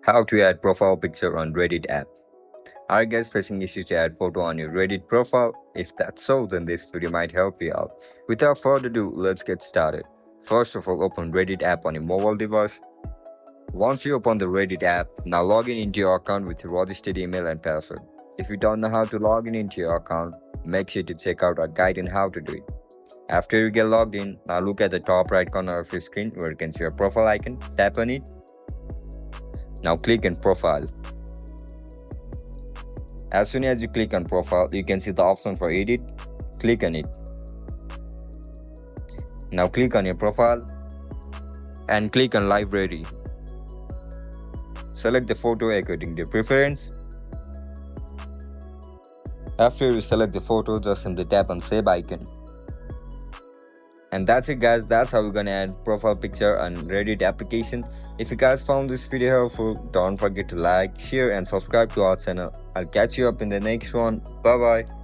How to add profile picture on Reddit app. Are you guys facing issues to add photo on your Reddit profile? If that's so, then this video might help you out. Without further ado, let's get started. First of all, open Reddit app on your mobile device. Once you open the Reddit app, now log in into your account with your registered email and password. If you don't know how to log in into your account, make sure to check out our guide on how to do it. After you get logged in, now look at the top right corner of your screen where you can see your profile icon. Tap on it. Now click on profile. As soon as you click on profile, you can see the option for edit. Click on it. Now click on your profile and click on library. Select the photo according to your preference. After you select the photo, just simply tap on save icon. And that's it guys, that's how we're gonna add profile picture on Reddit application. If you guys found this video helpful, don't forget to like, share and subscribe to our channel. I'll catch you up in the next one. Bye bye.